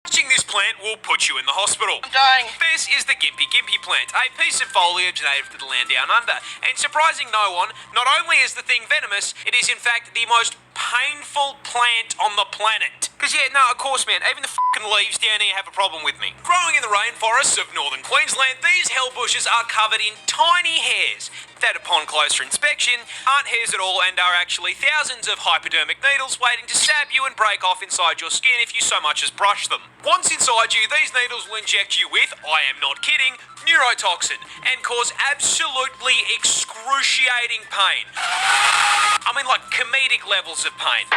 Touching this plant will put you in the hospital. I'm dying. This is the gympie-gympie plant, a piece of foliage native to the land down under. And surprising no one, not only is the thing venomous, it is in fact the most painful plant on the planet. Because yeah, no, of course man, even the fucking leaves down here have a problem with me. Growing in the rainforests of northern Queensland, these hell bushes are covered in tiny hairs that upon closer inspection aren't hairs at all and are actually thousands of hypodermic needles waiting to stab you and break off inside your skin if you so much as brush them. Once inside you, these needles will inject you with, I am not kidding, neurotoxin and cause absolutely excruciating pain. I mean like comedic levels of pain.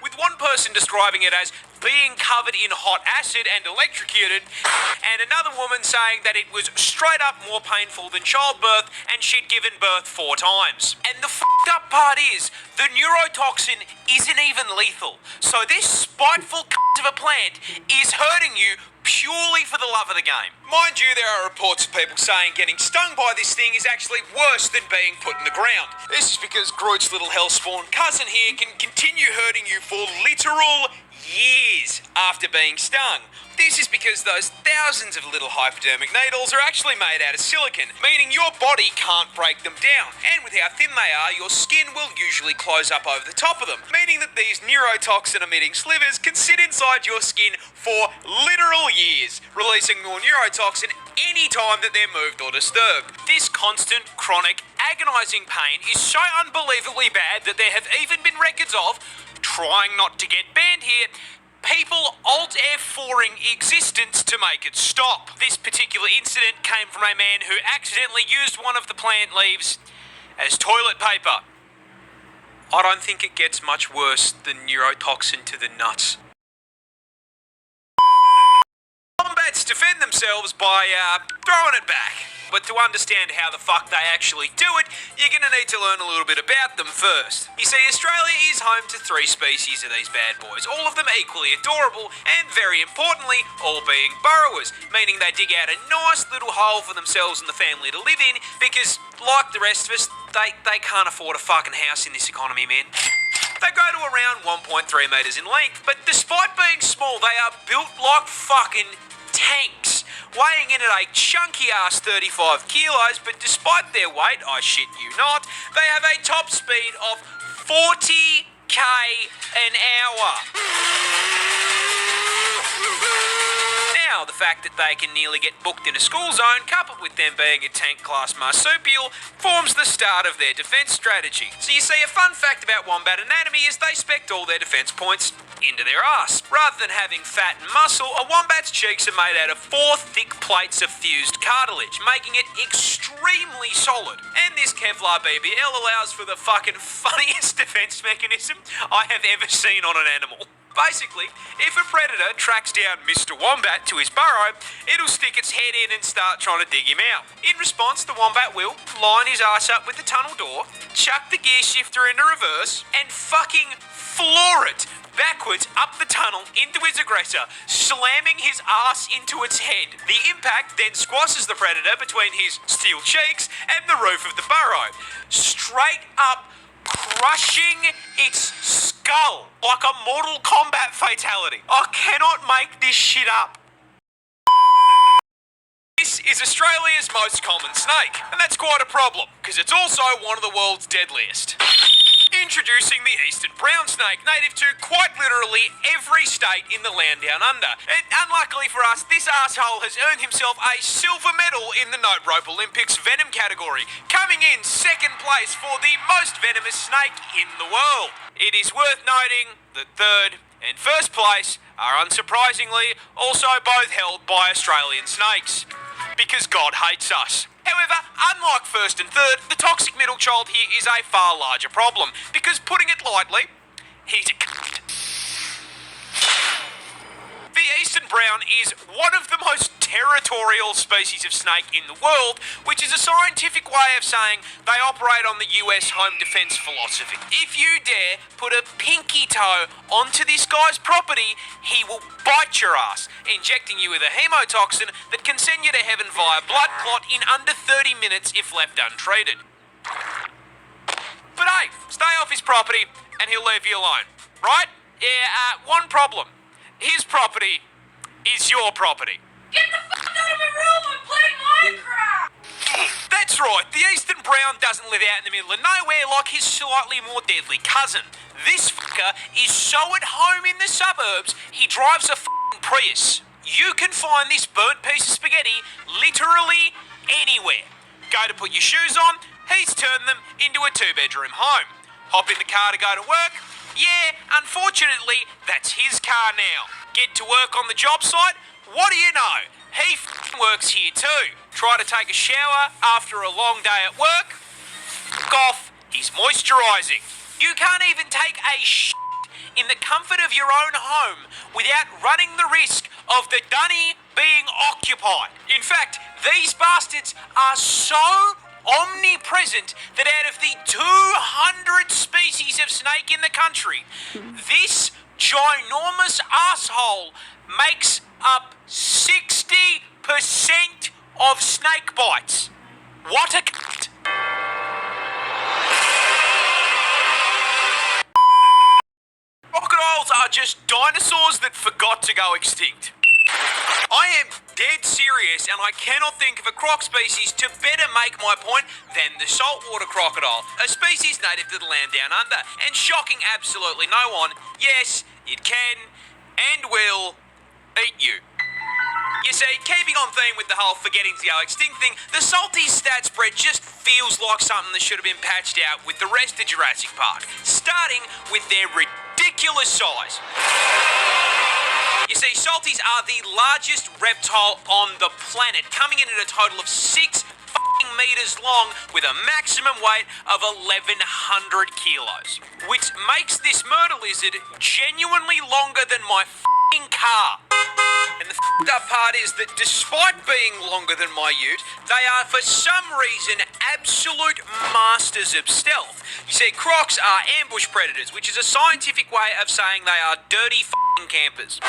With one person describing it as being covered in hot acid and electrocuted, and another woman saying that it was straight up more painful than childbirth and she'd given birth 4 times. And the fucked up part is, the neurotoxin isn't even lethal. So this spiteful of a plant is hurting you purely for the love of the game. Mind you, there are reports of people saying getting stung by this thing is actually worse than being put in the ground. This is because Groot's little hellspawn cousin here can continue hurting you for literal years after being stung. This is because those thousands of little hypodermic needles are actually made out of silicon, meaning your body can't break them down. And with how thin they are, your skin will usually close up over the top of them, meaning that these neurotoxin-emitting slivers can sit inside your skin for literal years, releasing more neurotoxin any time that they're moved or disturbed. This constant, chronic, agonising pain is so unbelievably bad that there have even been records of, trying not to get banned here, people Alt F4ing existence to make it stop. This particular incident came from a man who accidentally used one of the plant leaves as toilet paper. I don't think it gets much worse than neurotoxin to the nuts. Wombats defend themselves by throwing it back. But to understand how the fuck they actually do it, you're going to need to learn a little bit about them first. You see, Australia is home to 3 species of these bad boys, all of them equally adorable, and very importantly, all being burrowers, meaning they dig out a nice little hole for themselves and the family to live in, because, like the rest of us, they can't afford a fucking house in this economy, man. They go to around 1.3 metres in length, but despite being small, they are built like fucking tanks, weighing in at a chunky-ass 35 kilos, but despite their weight, I shit you not, they have a top speed of 40k an hour. Now, the fact that they can nearly get booked in a school zone, coupled with them being a tank-class marsupial, forms the start of their defence strategy. So you see, a fun fact about wombat anatomy is they spect all their defence points into their ass. Rather than having fat and muscle, a wombat's cheeks are made out of 4 thick plates of fused cartilage, making it extremely solid. And this Kevlar BBL allows for the fucking funniest defence mechanism I have ever seen on an animal. Basically, if a predator tracks down Mr. Wombat to his burrow, it'll stick its head in and start trying to dig him out. In response, the wombat will line his ass up with the tunnel door, chuck the gear shifter into reverse, and fucking floor it backwards up the tunnel into his aggressor, slamming his ass into its head. The impact then squashes the predator between his steel cheeks and the roof of the burrow, straight up crushing its skull like a Mortal Kombat fatality. I cannot make this shit up. This is Australia's most common snake, and that's quite a problem, because it's also one of the world's deadliest. Introducing the eastern brown snake, native to quite literally every state in the land down under. And unluckily for us, this asshole has earned himself a silver medal in the No Rope Olympics venom category, coming in 2nd place for the most venomous snake in the world. It is worth noting that 3rd and 1st place are unsurprisingly also both held by Australian snakes, because God hates us. However, unlike 1st and 3rd, the toxic middle child here is a far larger problem, because putting it lightly, he's a cunt. The eastern brown is one of the most territorial species of snake in the world, which is a scientific way of saying they operate on the US home defense philosophy. If you dare put a pinky toe onto this guy's property, he will bite your ass, injecting you with a hemotoxin that can send you to heaven via blood clot in under 30 minutes if left untreated. But hey, stay off his property and he'll leave you alone, right? Yeah, one problem. His property is your property. Get the fuck out of my room! I'm playing Minecraft! That's right, the eastern brown doesn't live out in the middle of nowhere like his slightly more deadly cousin. This fucker is so at home in the suburbs, he drives a fucking Prius. You can find this burnt piece of spaghetti literally anywhere. Go to put your shoes on, he's turned them into a 2-bedroom home. Hop in the car to go to work. Yeah, unfortunately, that's his car now. Get to work on the job site. What do you know? He f***ing works here too. Try to take a shower after a long day at work. F*** off. He's moisturising. You can't even take a shit in the comfort of your own home without running the risk of the dunny being occupied. In fact, these bastards are so omnipresent that out of the 200 species of snake in the country, this ginormous asshole makes up 60% of snake bites. What a cunt. Crocodiles are just dinosaurs that forgot to go extinct. I am dead serious, and I cannot think of a croc species to better make my point than the saltwater crocodile, a species native to the land down under, and shocking absolutely no one, yes, it can and will eat you. You see, keeping on theme with the whole forgetting to go extinct thing, the salty stat spread just feels like something that should have been patched out with the rest of Jurassic Park, starting with their ridiculous size. You see, salties are the largest reptile on the planet, coming in at a total of 6 meters long with a maximum weight of 1,100 kilos, which makes this murder lizard genuinely longer than my car. And the up part is that despite being longer than my ute, they are for some reason absolute masters of stealth. You see, crocs are ambush predators, which is a scientific way of saying they are dirty campers.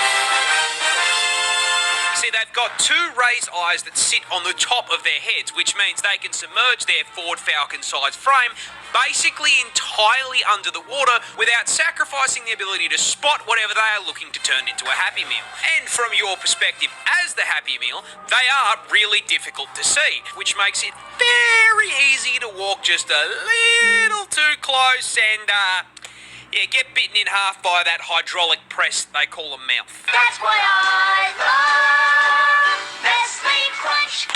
You see, they've got 2 raised eyes that sit on the top of their heads, which means they can submerge their Ford Falcon-sized frame basically entirely under the water without sacrificing the ability to spot whatever they are looking to turn into a Happy Meal. And from your perspective as the Happy Meal, they are really difficult to see, which makes it very easy to walk just a little too close and, get bitten in half by that hydraulic press they call a mouth. That's what I love! Nestle Crunch!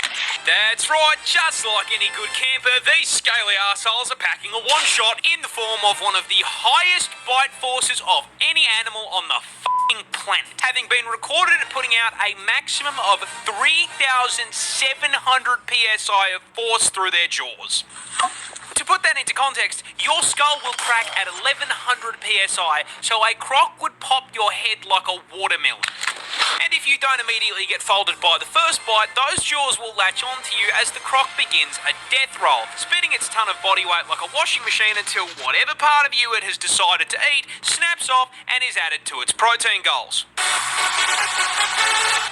That's right, just like any good camper, these scaly arseholes are packing a one-shot in the form of one of the highest bite forces of any animal on the planet, having been recorded at putting out a maximum of 3,700 psi of force through their jaws. To put that into context, your skull will crack at 1,100 psi, so a croc would pop your head like a watermelon. And if you don't immediately get folded by the first bite, those jaws will latch onto you as the croc begins a death roll, spinning its ton of body weight like a washing machine until whatever part of you it has decided to eat snaps off and is added to its protein goals.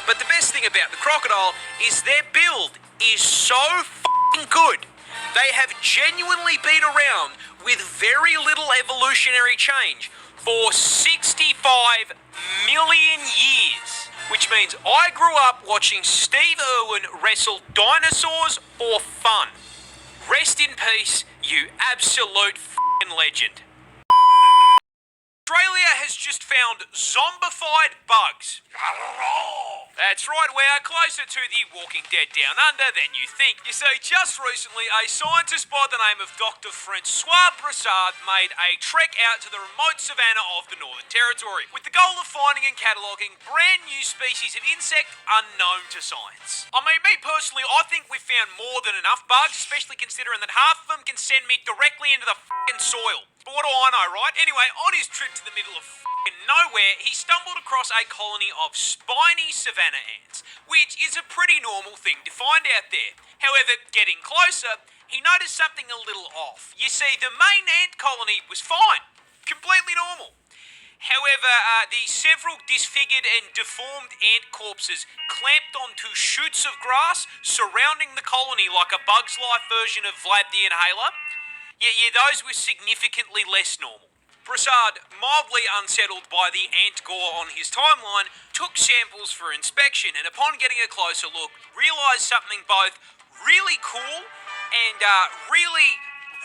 But the best thing about the crocodile is their build is so good. They have genuinely been around with very little evolutionary change for 65 million years. Which means I grew up watching Steve Irwin wrestle dinosaurs for fun. Rest in peace, you absolute legend. Australia has just found zombified bugs. That's right, we are closer to the Walking Dead Down Under than you think. You see, just recently, a scientist by the name of Dr. Francois Broussard made a trek out to the remote savannah of the Northern Territory with the goal of finding and cataloguing brand new species of insect unknown to science. I mean, me personally, I think we've found more than enough bugs, especially considering that half of them can send me directly into the soil. But what do I know, right? Anyway, on his trip to the middle of nowhere, he stumbled across a colony of spiny savanna ants, which is a pretty normal thing to find out there. However, getting closer, he noticed something a little off. You see, the main ant colony was fine, completely normal. However, the several disfigured and deformed ant corpses clamped onto shoots of grass surrounding the colony like a Bug's Life version of Vlad the Inhaler, yeah, those were significantly less normal. Prasad, mildly unsettled by the ant gore on his timeline, took samples for inspection and upon getting a closer look, realised something both really cool and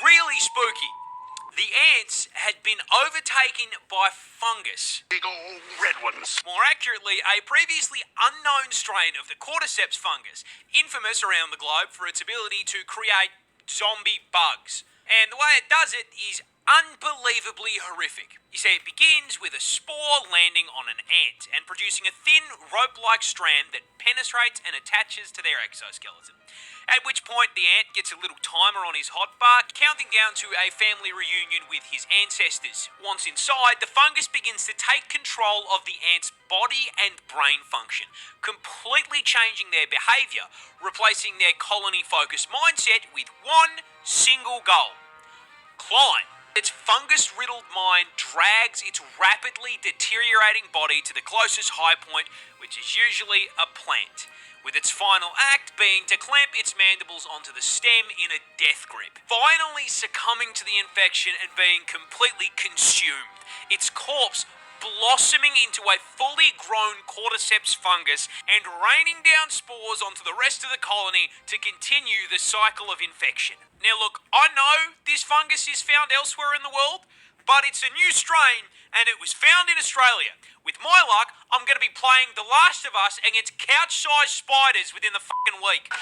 really spooky. The ants had been overtaken by fungus. Big old red ones. More accurately, a previously unknown strain of the cordyceps fungus, infamous around the globe for its ability to create zombie bugs. And the way it does it is unbelievably horrific. You see, it begins with a spore landing on an ant and producing a thin, rope-like strand that penetrates and attaches to their exoskeleton. At which point the ant gets a little timer on his hotbar, counting down to a family reunion with his ancestors. Once inside, the fungus begins to take control of the ant's body and brain function, completely changing their behaviour, replacing their colony-focused mindset with one single goal: climb. Its fungus-riddled mind drags its rapidly deteriorating body to the closest high point, which is usually a plant, with its final act being to clamp its mandibles onto the stem in a death grip, finally succumbing to the infection and being completely consumed, its corpse blossoming into a fully grown cordyceps fungus and raining down spores onto the rest of the colony to continue the cycle of infection. Now look, I know this fungus is found elsewhere in the world, but it's a new strain and it was found in Australia. With my luck, I'm going to be playing The Last of Us against couch-sized spiders within the fucking week.